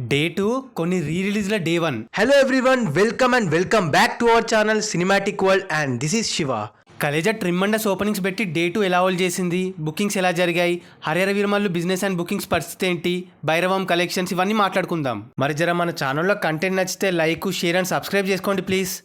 Day 2 కొన్ని రిలీజ్ల day 1. Hello everyone, welcome and welcome back to our channel Cinematic World and this is Shiva. Khaleja tremendous openings పెట్టి day 2 ఎలా hold చేసింది, bookings ఎలా జరిగాయి, Harihara Veeramallu business and bookings పరిస్థితి ఏంటి, Bhairavam collections ఇవన్నీ మాట్లాడుకుందాం. మరి జర మన ఛానల్లో కంటెంట్ నచ్చితే లైక్, షేర్ అండ్ సబ్స్క్రైబ్ చేసుకోండి ప్లీజ్.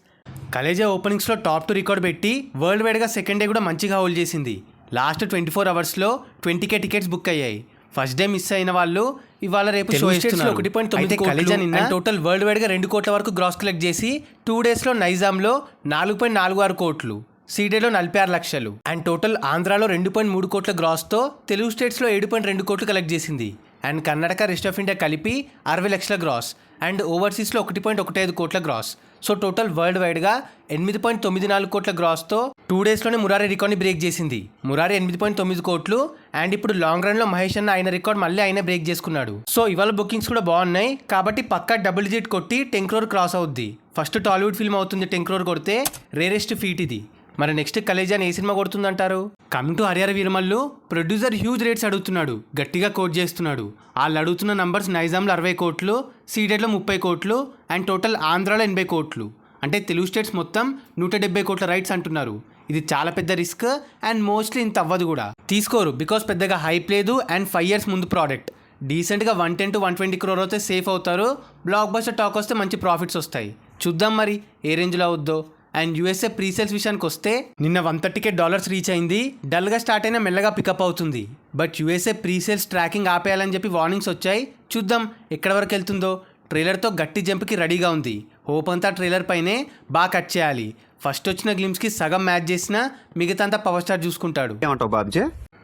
కలేజా ఓపెనింగ్స్లో టాప్ 2 రికార్డ్ పెట్టి వరల్డ్ వైడ్గా సెకండ్ డే కూడా మంచిగా హోల్డ్ చేసింది. లాస్ట్ 24 అవర్స్లో 20K టికెట్స్ బుక్ అయ్యాయి. ఫస్ట్ డే మిస్ అయిన వాళ్ళు ఇవాళ రేపు షో ఇస్తున్నారు. 1.9 కలేజా నిన్న టోటల్ వరల్డ్ వైడ్ గా 2 కోట్ల వరకు గ్రాస్ కలెక్ట్ చేసి 2 days లో నైజాంలో 4.46 కోట్లు, సీడెడ్లో 46 లక్షలు అండ్ టోటల్ ఆంధ్రాలో 2.3 కోట్ల గ్రాస్ తో తెలుగు స్టేట్స్ లో 7.2 కోట్లు కలెక్ట్ చేసింది. And Karnataka, rest of India కలిపి 60 లక్షల గ్రాస్ అండ్ ఓవర్సీస్లో 1.15 కోట్ల గ్రాస్. సో టోటల్ వరల్డ్ వైడ్గా 8.94 కోట్ల గ్రాస్తో 2 daysలోనే మురారి రికార్డ్ని బ్రేక్ చేసింది. మురారి 8.9 కోట్లు అండ్ ఇప్పుడు లాంగ్ రన్లో మహేష్ అన్న ఆయన రికార్డ్ మళ్ళీ ఆయన బ్రేక్ చేసుకున్నాడు. సో ఇవాళ బుకింగ్స్ కూడా బాగున్నాయి కాబట్టి పక్కా డబుల్ డిజిట్ కొట్టి 10 crore క్రాస్ అవుద్ది. ఫస్ట్ టాలీవుడ్ ఫిల్మ్ అవుతుంది 10 crore కొడితే, రేరెస్ట్ ఫీట్ ఇది. మరి నెక్స్ట్ కలేజాని ఏ సినిమా కొడుతుందంటారు? Coming to Harihara Veeramallu, producer huge rates అడుగుతున్నాడు, గట్టిగా కోట్ చేస్తున్నాడు. వాళ్ళు అడుగుతున్న నంబర్స్ నైజాంలో 60 కోట్లు, సీడెడ్లో 30 కోట్లు అండ్ టోటల్ ఆంధ్రాలో 80 కోట్లు. అంటే తెలుగు స్టేట్స్ మొత్తం 170 కోట్ల రైట్స్ అంటున్నారు. ఇది చాలా పెద్ద రిస్క్ అండ్ మోస్ట్లీ ఇంత అవ్వదు కూడా, తీసుకోరు బికాస్ పెద్దగా హైప్ లేదు అండ్ 5 years ముందు ప్రోడక్ట్. డీసెంట్గా 110 to 120 crore అయితే సేఫ్ అవుతారు. బ్లాక్ బస్టర్ టాక్ వస్తే మంచి ప్రాఫిట్స్ వస్తాయి. చూద్దాం మరి ఏ రేంజ్లో అవుద్దో. అండ్ యూఎస్ఏ ప్రీసేల్స్ విషయానికి వస్తే నిన్న $130K రీచ్ అయింది. డల్గా స్టార్ట్ అయినా మెల్లగా పికప్ అవుతుంది. బట్ యూఎస్ఏ ప్రీసేల్స్ ట్రాకింగ్ ఆపేయాలని చెప్పి వార్నింగ్స్ వచ్చాయి. చూద్దాం ఎక్కడి వరకు వెళ్తుందో. ట్రైలర్తో గట్టి జంప్కి రెడీగా ఉంది. హోప్ అంతా ట్రైలర్ పైనే బాగా కట్ చేయాలి. ఫస్ట్ వచ్చిన గ్లిమ్స్కి సగం మ్యాచ్ చేసినా మిగతా అంతా పవర్ స్టార్ చూసుకుంటాడు.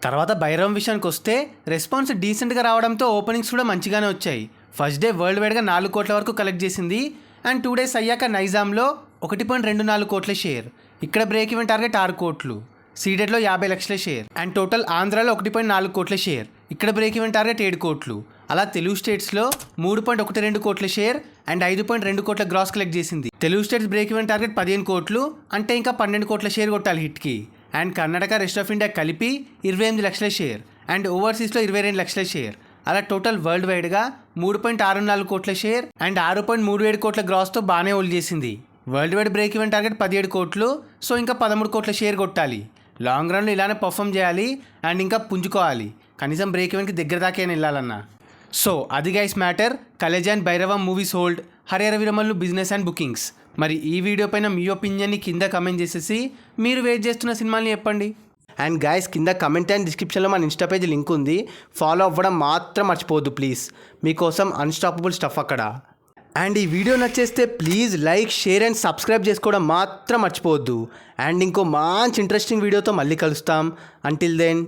తర్వాత భైరవం విషయానికి వస్తే రెస్పాన్స్ డీసెంట్గా రావడంతో ఓపెనింగ్స్ కూడా మంచిగానే వచ్చాయి. ఫస్ట్ డే వరల్డ్ వైడ్గా 4 కోట్ల వరకు కలెక్ట్ చేసింది అండ్ 2 days అయ్యాక నైజాంలో 1.24 కోట్ల షేర్, ఇక్కడ బ్రేక్ ఈవెన్ టార్గెట్ 6 కోట్లు, సీడెడ్లో 50 లక్షల షేర్ అండ్ టోటల్ ఆంధ్రాలో 1.4 కోట్ల షేర్, ఇక్కడ బ్రేక్ ఈవెన్ టార్గెట్ 7 కోట్లు. అలా తెలుగు స్టేట్స్లో 3.12 కోట్ల షేర్ అండ్ 5.2 కోట్ల గ్రాస్ కలెక్ట్ చేసింది. Telugu states break even target 15 కోట్లు, అంటే ఇంకా 12 కోట్ల షేర్ కొట్టాలి హిట్కి. And Karnataka, rest of India కలిపి 28 లక్షల షేర్ అండ్ ఓవర్సీస్లో 22 లక్షల షేర్. అలా టోటల్ వరల్డ్ వైడ్గా 3.64 కోట్ల షేర్ అండ్ 6.37 కోట్ల గ్రాస్తో బాగానే హోల్డ్ చేసింది. World wide break even target 17 కోట్లు, సో ఇంకా 13 కోట్ల షేర్ కొట్టాలి. లాంగ్ రన్లో ఇలానే పర్ఫామ్ చేయాలి అండ్ ఇంకా పుంజుకోవాలి, కనీసం బ్రేక్ ఈవెన్కి దగ్గర దాకా వెళ్ళాలన్నా. సో అది guys matter. Khaleja and Bhairavam movies hold, Harihara Veeramallu business and bookings. మరి ఈ వీడియో పైన మీ ఒపీనియన్ని కింద కమెంట్ చేసేసి మీరు వెయిట్ చేస్తున్న సినిమాని చెప్పండి. అండ్ గైస్ కింద కమెంట్ అండ్ డిస్క్రిప్షన్లో మన ఇన్స్టా పేజ్ లింక్ ఉంది, ఫాలో అవ్వడం మాత్రం మర్చిపోవద్దు ప్లీజ్. మీకోసం అన్స్టాపబుల్ స్టఫ్ అక్కడ. అండ్ ఈ వీడియో నచ్చేస్తే please like, share and subscribe చేసుకోవడం మాత్రం మర్చిపోవద్దు. అండ్ ఇంకో మంచి ఇంట్రెస్టింగ్ వీడియోతో మళ్ళీ కలుస్తాం. Until then